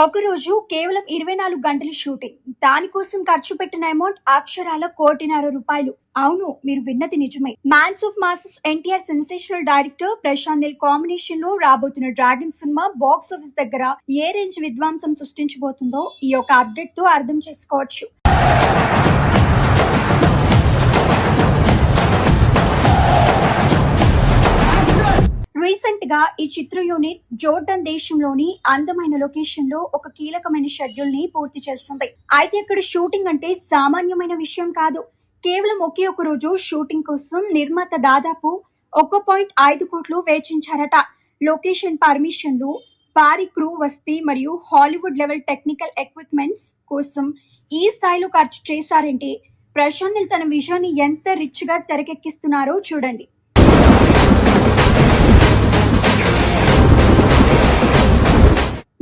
ఒకరోజు కేవలం 24 గంటల షూటింగ్. దానికోసం ఖర్చు పెట్టిన అమౌంట్ అక్షరాల ₹1.5 కోటి. అవును, మీరు విన్నది నిజమే. Mans of masses NTR sensational director Prashanth Neel combination లో రాబోతున్న డ్రాగన్ సినిమా బాక్స్ ఆఫీస్ దగ్గర ఏ రేంజ్ విధ్వంసం సృష్టించబోతుందో ఈ యొక్క అప్డేట్ తో అర్థం చేసుకోవచ్చు. రీసెంట్ గా ఈ చిత్ర యూనిట్ జోర్డన్ దేశంలోని అందమైన లొకేషన్ లో ఒక కీలకమైన షెడ్యూల్ ని పూర్తి చేస్తుంది. అయితే ఇక్కడ షూటింగ్ అంటే సామాన్యమైన విషయం కాదు. కేవలం ఒకే ఒక రోజు షూటింగ్ కోసం నిర్మాత దాదాపు 1.5 కోట్లు వెచ్చించారట. లొకేషన్ పర్మిషన్లు, భారీ క్రూ వసతి మరియు హాలీవుడ్ లెవెల్ టెక్నికల్ ఎక్విప్మెంట్స్ కోసం ఈ స్థాయిలో ఖర్చు చేశారంటే ప్రశాంత్ నీల్ తన విజయాన్ని ఎంత రిచ్ గా తెరకెక్కిస్తున్నారో చూడండి.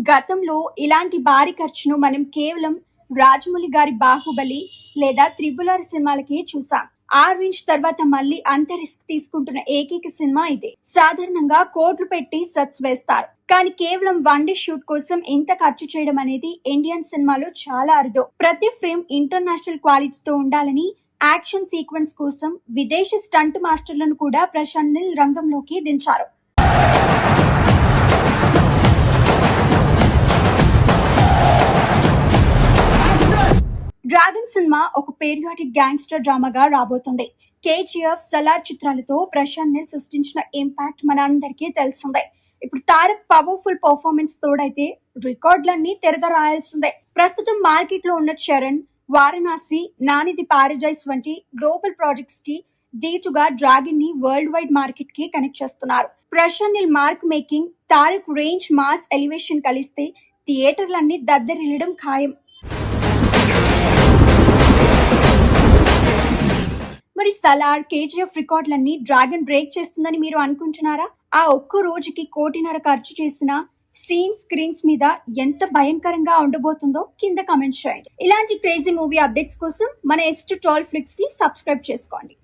గతంలో ఇలాంటి భారీ ఖర్చును మనం కేవలం రాజమౌళి గారి బాహుబలి లేదా త్రిబుల్ సినిమాలకి చూసాం. ఆ రేంజ్ తర్వాత మళ్ళీ అంత రిస్క్ తీసుకుంటున్న ఏకైక సినిమా ఇదే. సాధారణంగా కోట్లు పెట్టి సెట్స్ వేస్తారు, కానీ కేవలం 1 డే షూట్ కోసం ఇంత ఖర్చు చేయడం అనేది ఇండియన్ సినిమాలో చాలా అరుదు. ప్రతి ఫ్రేమ్ ఇంటర్నేషనల్ క్వాలిటీతో ఉండాలని యాక్షన్ సీక్వెన్స్ కోసం విదేశీ స్టంట్ మాస్టర్లను కూడా ప్రశాంత్ నీల్ రంగంలోకి దించారు. డ్రాగన్ సినిమా ఒక పీరియాడిక్ గ్యాంగ్స్టర్ డ్రామాగా రాబోతుంది. కేజీఎఫ్, సలార్ చిత్రాలతో ప్రశాంత్ నీల్ సృష్టించిన ఇంపాక్ట్ మన అందరికీ తెలిసిందే. ఇప్పుడు తారక్ పవర్ఫుల్ పర్ఫార్మెన్స్ తోడైతే రికార్డులన్నీ తిరగ రాయాల్సిందే. ప్రస్తుతం మార్కెట్ లో ఉన్న చరణ్, వారణాసి, నానిది పారడైజ్ వంటి గ్లోబల్ ప్రాజెక్ట్స్ కి దీటుగా డ్రాగన్ ని వరల్డ్ వైడ్ మార్కెట్ కి కనెక్ట్ చేస్తున్నారు. Prashanth Neel mark making, Tarak range, mass elevation కలిస్తే థియేటర్లన్నీ దద్దరిల్లడం ఖాయం. మరి సలార్, కేజీఎఫ్ రికార్డులన్నీ డ్రాగన్ బ్రేక్ చేస్తుందని మీరు అనుకుంటున్నారా? ఆ ఒక్క రోజుకి 1.5 కోటి ఖర్చు చేసిన సీన్ స్క్రీన్స్ మీద ఎంత భయంకరంగా ఉండబోతుందో కింద కామెంట్ చేయండి. ఇలాంటి క్రేజీ మూవీ అప్డేట్స్ కోసం మన S2 12 Flix ని సబ్స్క్రైబ్ చేసుకోండి.